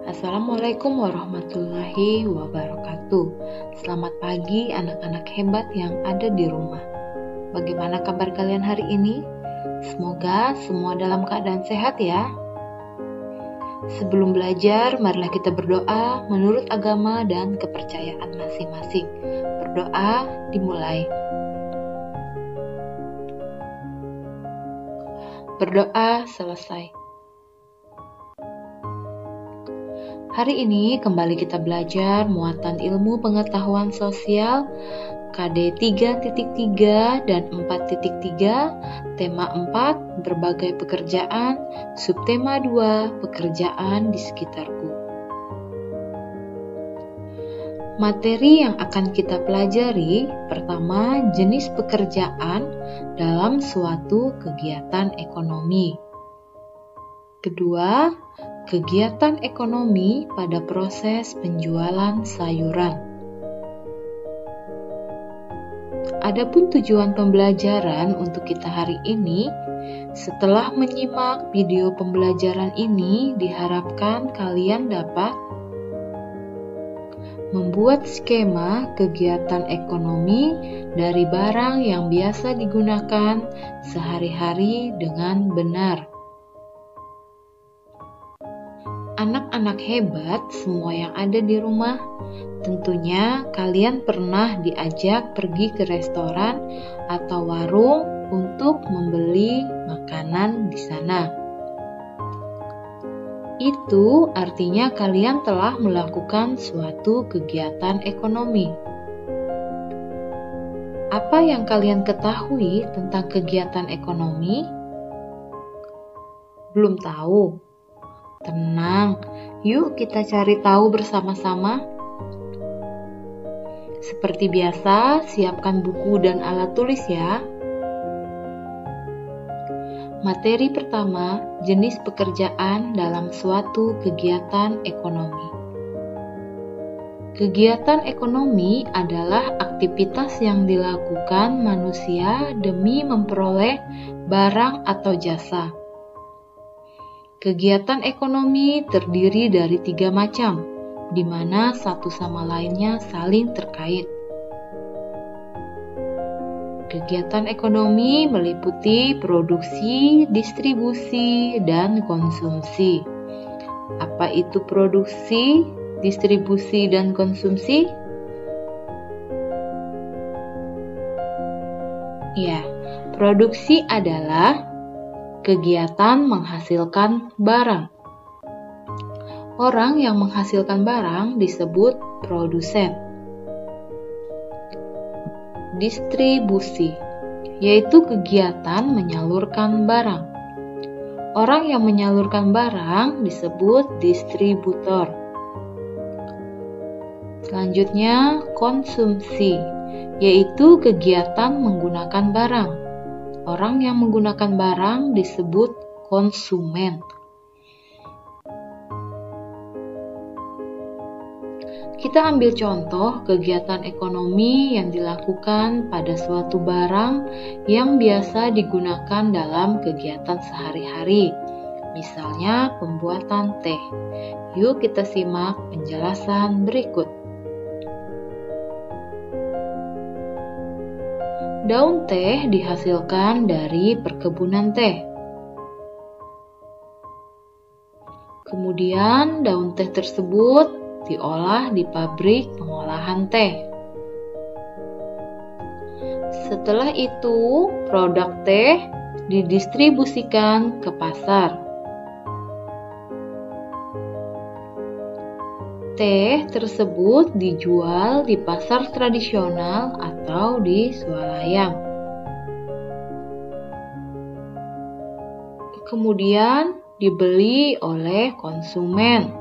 Assalamualaikum warahmatullahi wabarakatuh. Selamat pagi anak-anak hebat yang ada di rumah. Bagaimana kabar kalian hari ini? Semoga semua dalam keadaan sehat ya. Sebelum belajar, marilah kita berdoa menurut agama dan kepercayaan masing-masing. Berdoa dimulai. Berdoa selesai. Hari ini kembali kita belajar muatan ilmu pengetahuan sosial KD 3.3 dan 4.3, tema 4 berbagai pekerjaan, subtema 2 pekerjaan di sekitarku. Materi yang akan kita pelajari, pertama jenis pekerjaan dalam suatu kegiatan ekonomi. Kedua, kegiatan ekonomi pada proses penjualan sayuran. Adapun tujuan pembelajaran untuk kita hari ini, setelah menyimak video pembelajaran ini, diharapkan kalian dapat membuat skema kegiatan ekonomi dari barang yang biasa digunakan sehari-hari dengan benar. Anak-anak hebat semua yang ada di rumah, tentunya kalian pernah diajak pergi ke restoran atau warung untuk membeli makanan di sana. Itu artinya kalian telah melakukan suatu kegiatan ekonomi. Apa yang kalian ketahui tentang kegiatan ekonomi? Belum tahu? Tenang, yuk kita cari tahu bersama-sama. Seperti biasa, siapkan buku dan alat tulis ya. Materi pertama, jenis pekerjaan dalam suatu kegiatan ekonomi. Kegiatan ekonomi adalah aktivitas yang dilakukan manusia demi memperoleh barang atau jasa. Kegiatan ekonomi terdiri dari 3 macam, di mana satu sama lainnya saling terkait. Kegiatan ekonomi meliputi produksi, distribusi, dan konsumsi. Apa itu produksi, distribusi, dan konsumsi? Ya, produksi adalah kegiatan menghasilkan barang. Orang yang menghasilkan barang disebut produsen. Distribusi, yaitu kegiatan menyalurkan barang. Orang yang menyalurkan barang disebut distributor. Selanjutnya, konsumsi, yaitu kegiatan menggunakan barang. Orang yang menggunakan barang disebut konsumen. Kita ambil contoh kegiatan ekonomi yang dilakukan pada suatu barang yang biasa digunakan dalam kegiatan sehari-hari. Misalnya pembuatan teh. Yuk kita simak penjelasan berikut. Daun teh dihasilkan dari perkebunan teh. Kemudian daun teh tersebut diolah di pabrik pengolahan teh. Setelah itu, produk teh didistribusikan ke pasar. Teh tersebut dijual di pasar tradisional atau di swalayan. Kemudian dibeli oleh konsumen.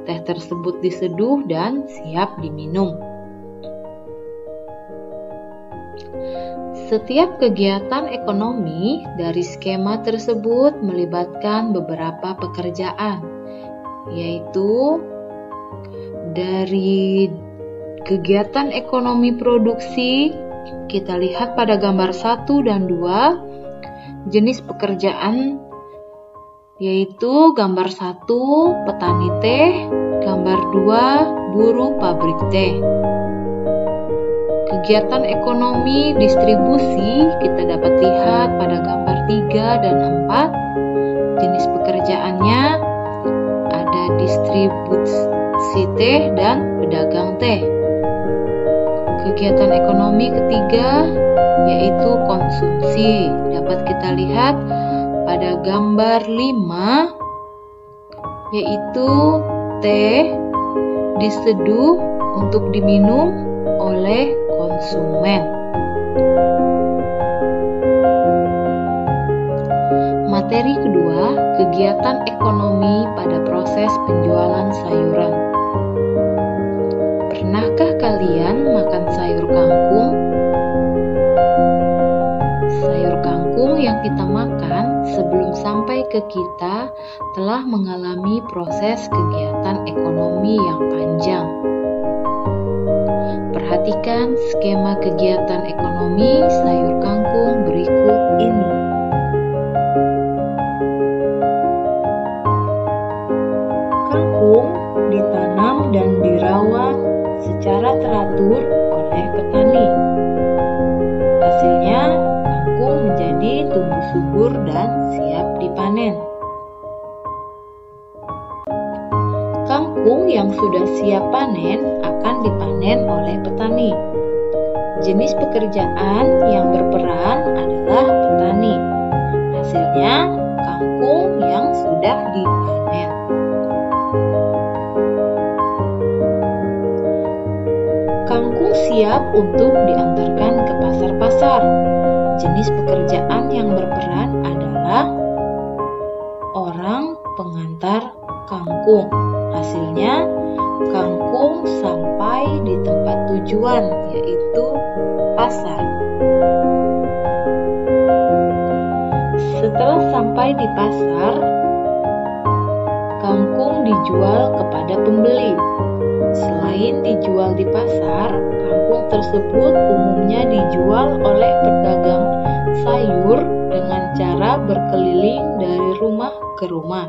Teh tersebut diseduh dan siap diminum. Setiap kegiatan ekonomi dari skema tersebut melibatkan beberapa pekerjaan, yaitu dari kegiatan ekonomi produksi, kita lihat pada gambar 1 dan 2, jenis pekerjaan yaitu gambar 1 petani teh, gambar 2 buruh pabrik teh. Kegiatan ekonomi distribusi kita dapat lihat pada gambar 3 dan 4. Jenis pekerjaannya ada distribusi teh dan pedagang teh. Kegiatan ekonomi ketiga yaitu konsumsi. Dapat kita lihat pada gambar 5 yaitu teh diseduh untuk diminum oleh konsumen. Materi kedua, kegiatan ekonomi pada proses penjualan sayuran. Pernahkah kalian makan sayur kangkung? Sayur kangkung yang kita makan sebelum sampai ke kita telah mengalami proses kegiatan ekonomi yang panjang. Perhatikan skema kegiatan ekonomi sayur kangkung berikut ini. Kangkung ditanam dan dirawat secara teratur oleh petani. Hasilnya, kangkung menjadi tumbuh subur dan siap dipanen. Kangkung yang sudah siap panen akan dipanen oleh petani. Jenis pekerjaan yang berperan adalah petani. Hasilnya, kangkung yang sudah dipanen. Kangkung siap untuk diantarkan ke pasar-pasar. Jenis pekerjaan yang berperan adalah orang pengantar kangkung. Hasilnya, kangkung sampai di tempat tujuan, yaitu pasar. Setelah sampai di pasar, kangkung dijual kepada pembeli. Selain dijual di pasar, kangkung tersebut umumnya dijual oleh pedagang sayur dengan cara berkeliling dari rumah ke rumah.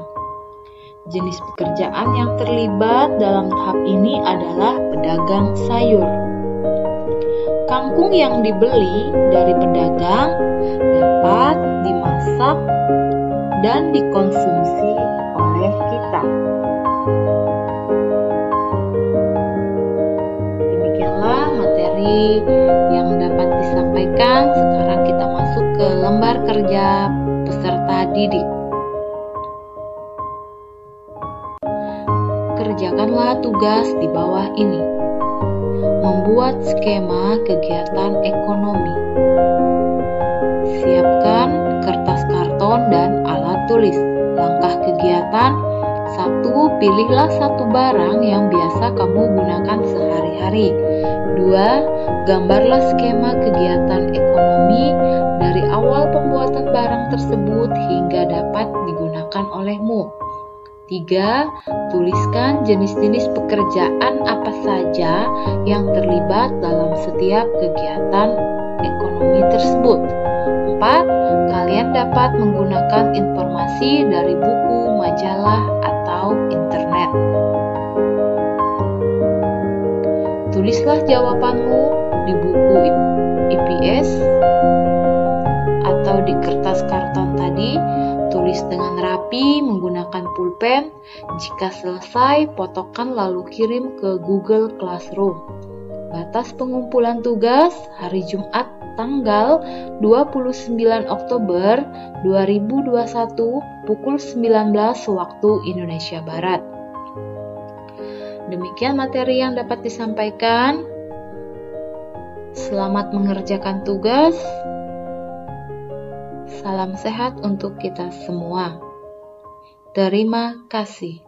Jenis pekerjaan yang terlibat dalam tahap ini adalah pedagang sayur. Kangkung yang dibeli dari pedagang dapat dimasak dan dikonsumsi oleh kita. Demikianlah materi yang dapat disampaikan. Sekarang kita masuk ke lembar kerja peserta didik. Kerjakanlah tugas di bawah ini. Membuat skema kegiatan ekonomi. Siapkan kertas karton dan alat tulis. Langkah kegiatan: 1. Pilihlah satu barang yang biasa kamu gunakan sehari-hari. 2. Gambarlah skema kegiatan ekonomi dari awal pembuatan barang tersebut hingga dapat digunakan olehmu. 3. Tuliskan jenis-jenis pekerjaan apa saja yang terlibat dalam setiap kegiatan ekonomi tersebut. 4. Kalian dapat menggunakan informasi dari buku, majalah, atau internet. Tulislah jawabanmu di buku IPS atau di kertas karton tadi. Tulis dengan rapi menggunakan pulpen. Jika selesai, fotokan lalu kirim ke Google Classroom. Batas pengumpulan tugas hari Jumat tanggal 29 Oktober 2021 pukul 19 waktu Indonesia Barat. Demikian materi yang dapat disampaikan. Selamat mengerjakan tugas. Salam sehat untuk kita semua. Terima kasih.